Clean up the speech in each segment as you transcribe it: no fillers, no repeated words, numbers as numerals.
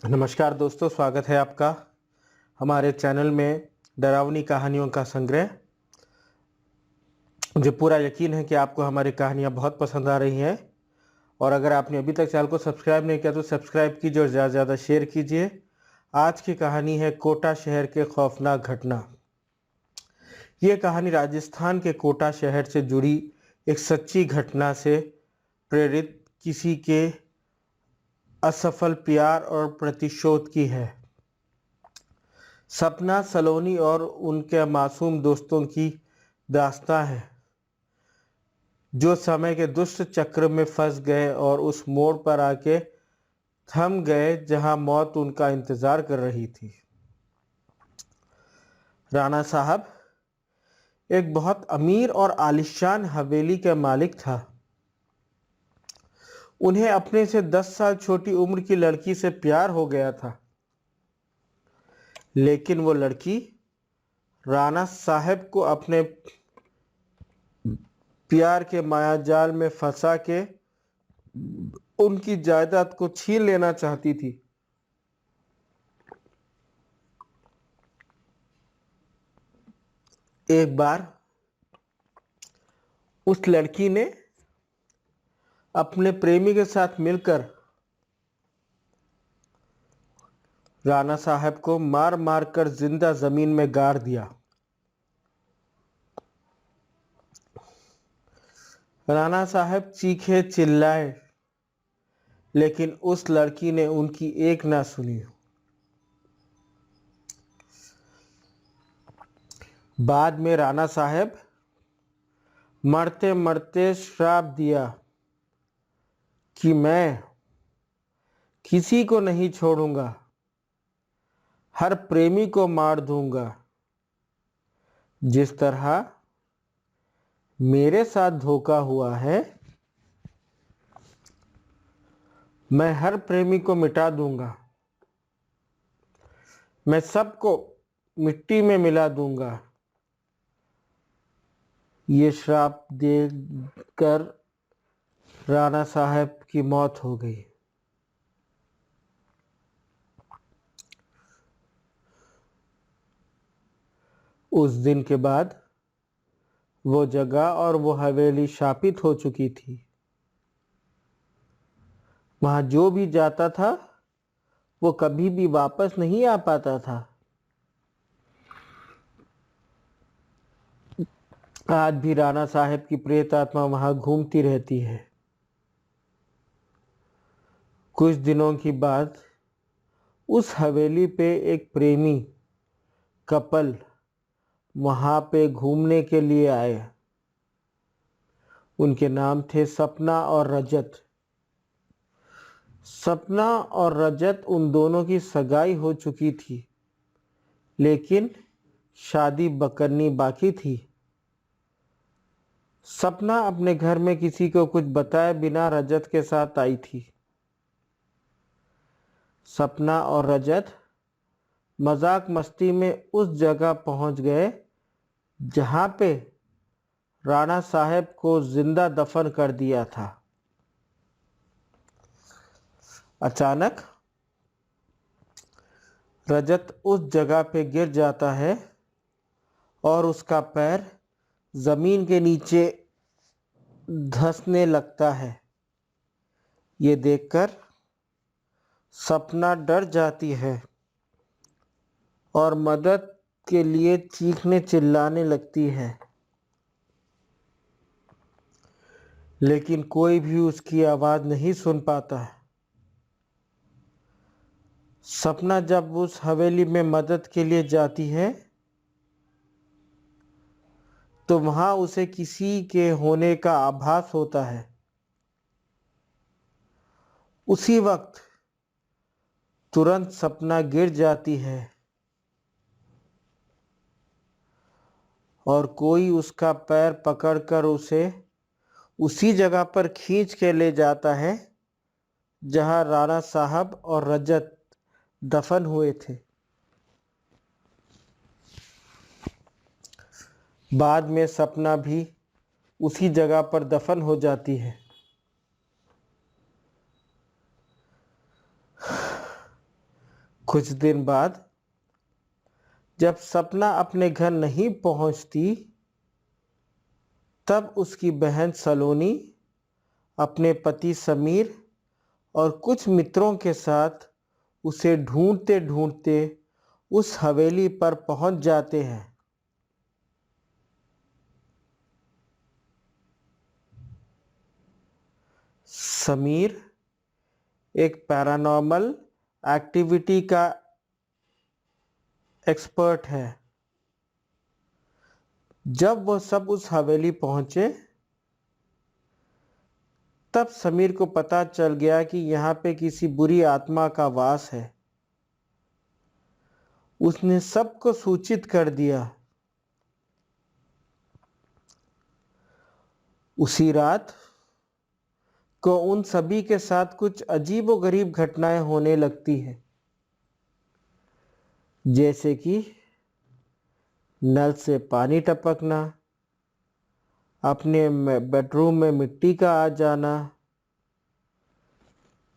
नमस्कार दोस्तों, स्वागत है आपका हमारे चैनल में डरावनी कहानियों का संग्रह। मुझे पूरा यकीन है कि आपको हमारी कहानियाँ बहुत पसंद आ रही हैं और अगर आपने अभी तक चैनल को सब्सक्राइब नहीं किया तो सब्सक्राइब कीजिए और ज़्यादा से ज़्यादा शेयर कीजिए। आज की कहानी है कोटा शहर के खौफनाक घटना। ये कहानी राजस्थान के कोटा शहर से जुड़ी एक सच्ची घटना से प्रेरित किसी के असफल प्यार और प्रतिशोध की है। सपना सलोनी और उनके मासूम दोस्तों की दास्तां है जो समय के दुष्ट चक्र में फंस गए और उस मोड़ पर आके थम गए जहां मौत उनका इंतजार कर रही थी। राणा साहब एक बहुत अमीर और आलीशान हवेली के मालिक था। उन्हें अपने से 10 साल छोटी उम्र की लड़की से प्यार हो गया था, लेकिन वो लड़की राणा साहब को अपने प्यार के मायाजाल में फंसा के उनकी जायदाद को छीन लेना चाहती थी। एक बार उस लड़की ने अपने प्रेमी के साथ मिलकर राणा साहब को मार मार कर जिंदा जमीन में गाड़ दिया। राणा साहब चीखे चिल्लाए, लेकिन उस लड़की ने उनकी एक ना सुनी। बाद में राणा साहब मरते मरते श्राप दिया कि मैं किसी को नहीं छोड़ूंगा, हर प्रेमी को मार दूंगा। जिस तरह मेरे साथ धोखा हुआ है, मैं हर प्रेमी को मिटा दूंगा। मैं सबको मिट्टी में मिला दूंगा। ये श्राप देकर राणा साहब की मौत हो गई। उस दिन के बाद वो जगह और वो हवेली शापित हो चुकी थी। वहां जो भी जाता था वो कभी भी वापस नहीं आ पाता था। आज भी राणा साहब की प्रेत आत्मा वहां घूमती रहती है। कुछ दिनों की बात, उस हवेली पे एक प्रेमी कपल वहां पे घूमने के लिए आए। उनके नाम थे सपना और रजत। सपना और रजत उन दोनों की सगाई हो चुकी थी, लेकिन शादी करनी बाकी थी। सपना अपने घर में किसी को कुछ बताए बिना रजत के साथ आई थी। सपना और रजत मजाक मस्ती में उस जगह पहुंच गए जहां पे राणा साहब को जिंदा दफन कर दिया था। अचानक रजत उस जगह पे गिर जाता है और उसका पैर जमीन के नीचे धंसने लगता है। ये देखकर सपना डर जाती है और मदद के लिए चीखने चिल्लाने लगती है, लेकिन कोई भी उसकी आवाज नहीं सुन पाता है। सपना जब उस हवेली में मदद के लिए जाती है तो वहां उसे किसी के होने का आभास होता है। उसी वक्त तुरंत सपना गिर जाती है और कोई उसका पैर पकड़कर उसे उसी जगह पर खींच के ले जाता है जहां राणा साहब और रजत दफन हुए थे। बाद में सपना भी उसी जगह पर दफन हो जाती है। कुछ दिन बाद जब सपना अपने घर नहीं पहुंचती, तब उसकी बहन सलोनी अपने पति समीर और कुछ मित्रों के साथ उसे ढूंढते ढूंढते उस हवेली पर पहुंच जाते हैं। समीर एक पैरानॉर्मल एक्टिविटी का एक्सपर्ट है। जब वो सब उस हवेली पहुंचे, तब समीर को पता चल गया कि यहाँ पे किसी बुरी आत्मा का वास है। उसने सबको सूचित कर दिया। उसी रात को उन सभी के साथ कुछ अजीबोगरीब घटनाएं होने लगती हैं, जैसे कि नल से पानी टपकना, अपने बेडरूम में मिट्टी का आ जाना,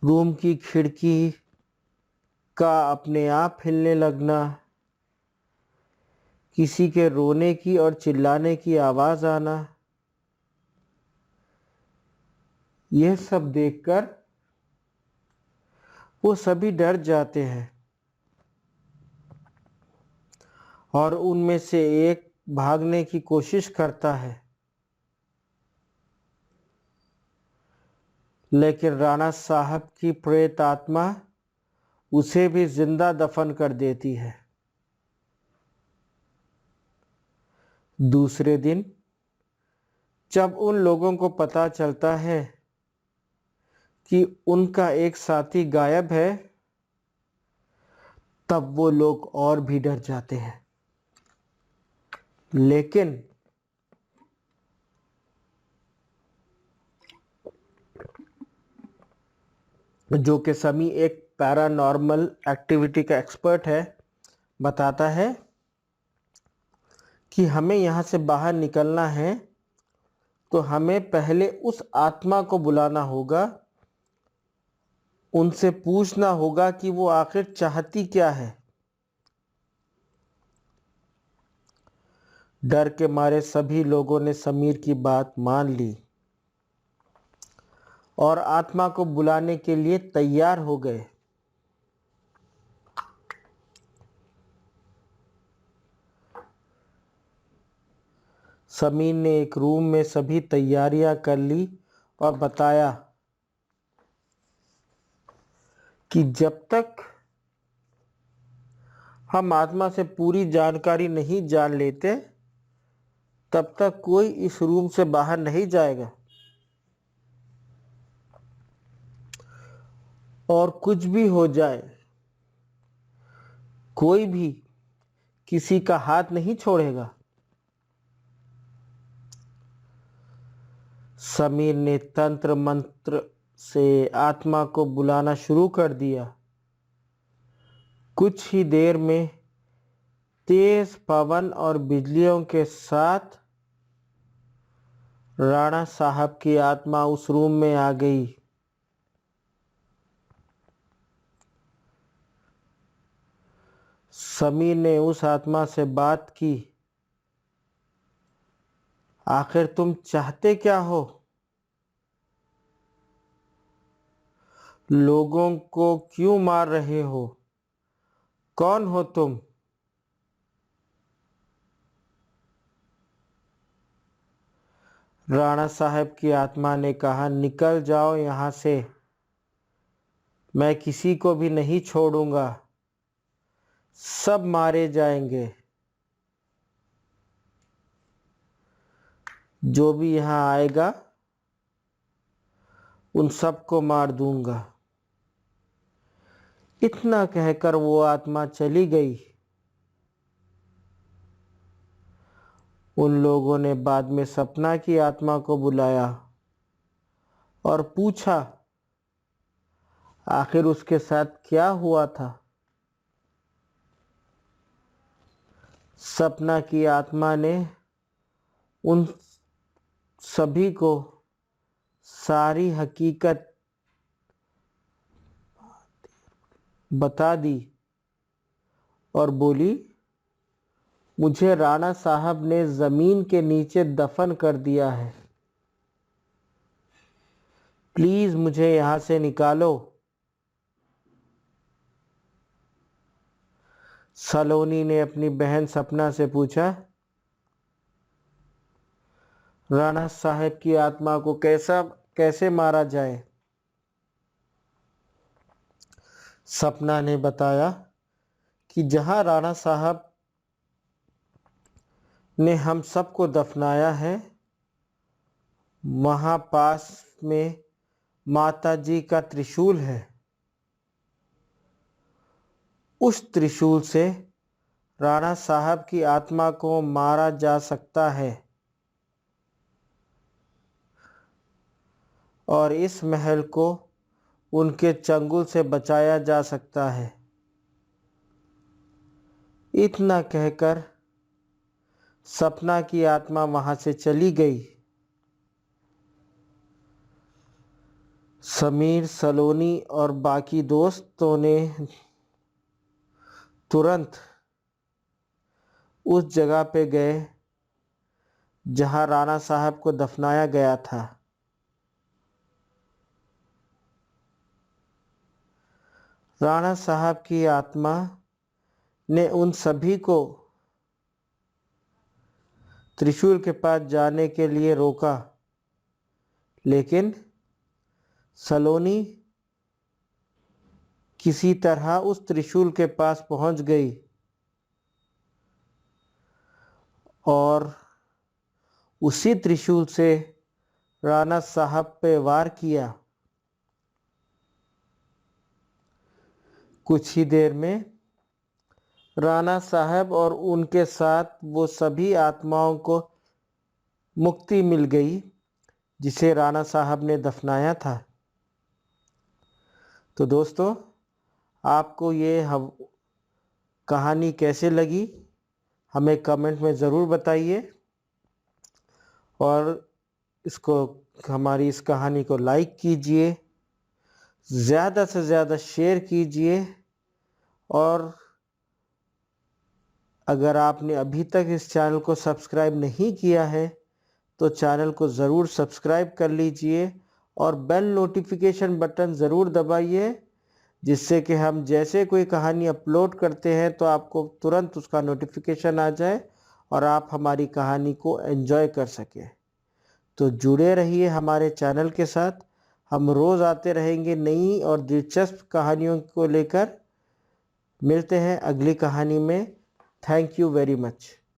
रूम की खिड़की का अपने आप हिलने लगना, किसी के रोने की और चिल्लाने की आवाज आना। यह सब देखकर वो सभी डर जाते हैं और उनमें से एक भागने की कोशिश करता है, लेकिन राणा साहब की प्रेत आत्मा उसे भी जिंदा दफन कर देती है। दूसरे दिन जब उन लोगों को पता चलता है कि उनका एक साथी गायब है, तब वो लोग और भी डर जाते हैं। लेकिन जो कि समी एक पैरानॉर्मल एक्टिविटी का एक्सपर्ट है, बताता है कि हमें यहाँ से बाहर निकलना है तो हमें पहले उस आत्मा को बुलाना होगा, उनसे पूछना होगा कि वो आखिर चाहती क्या है। डर के मारे सभी लोगों ने समीर की बात मान ली और आत्मा को बुलाने के लिए तैयार हो गए। समीर ने एक रूम में सभी तैयारियां कर ली और बताया कि जब तक हम आत्मा से पूरी जानकारी नहीं जान लेते, तब तक कोई इस रूम से बाहर नहीं जाएगा और कुछ भी हो जाए, कोई भी किसी का हाथ नहीं छोड़ेगा। समीर ने तंत्र मंत्र से आत्मा को बुलाना शुरू कर दिया। कुछ ही देर में तेज पवन और बिजलियों के साथ राणा साहब की आत्मा उस रूम में आ गई। समीर ने उस आत्मा से बात की, आखिर तुम चाहते क्या हो? लोगों को क्यों मार रहे हो? कौन हो तुम? राणा साहब की आत्मा ने कहा, निकल जाओ यहां से, मैं किसी को भी नहीं छोड़ूंगा, सब मारे जाएंगे। जो भी यहां आएगा उन सबको मार दूंगा। इतना कहकर वो आत्मा चली गई। उन लोगों ने बाद में सपना की आत्मा को बुलाया और पूछा आखिर उसके साथ क्या हुआ था। सपना की आत्मा ने उन सभी को सारी हकीकत बता दी और बोली, मुझे राणा साहब ने ज़मीन के नीचे दफन कर दिया है, प्लीज़ मुझे यहाँ से निकालो। सलोनी ने अपनी बहन सपना से पूछा, राणा साहब की आत्मा को कैसे मारा जाए? सपना ने बताया कि जहाँ राणा साहब ने हम सबको दफनाया है, वहाँ पास में माता जी का त्रिशूल है। उस त्रिशूल से राणा साहब की आत्मा को मारा जा सकता है और इस महल को उनके चंगुल से बचाया जा सकता है। इतना कहकर सपना की आत्मा वहां से चली गई। समीर, सलोनी और बाकी दोस्तों ने तुरंत उस जगह पे गए जहां राणा साहब को दफनाया गया था। राणा साहब की आत्मा ने उन सभी को त्रिशूल के पास जाने के लिए रोका, लेकिन सलोनी किसी तरह उस त्रिशूल के पास पहुंच गई और उसी त्रिशूल से राणा साहब पे वार किया। कुछ ही देर में राणा साहब और उनके साथ वो सभी आत्माओं को मुक्ति मिल गई जिसे राणा साहब ने दफनाया था। तो दोस्तों, आपको ये कहानी कैसे लगी हमें कमेंट में ज़रूर बताइए और हमारी इस कहानी को लाइक कीजिए, ज़्यादा से ज़्यादा शेयर कीजिए और अगर आपने अभी तक इस चैनल को सब्सक्राइब नहीं किया है तो चैनल को ज़रूर सब्सक्राइब कर लीजिए और बेल नोटिफिकेशन बटन ज़रूर दबाइए, जिससे कि हम जैसे कोई कहानी अपलोड करते हैं तो आपको तुरंत उसका नोटिफिकेशन आ जाए और आप हमारी कहानी को एंजॉय कर सकें। तो जुड़े रहिए हमारे चैनल के साथ, हम रोज़ आते रहेंगे नई और दिलचस्प कहानियों को लेकर। मिलते हैं अगली कहानी में। Thank you very much.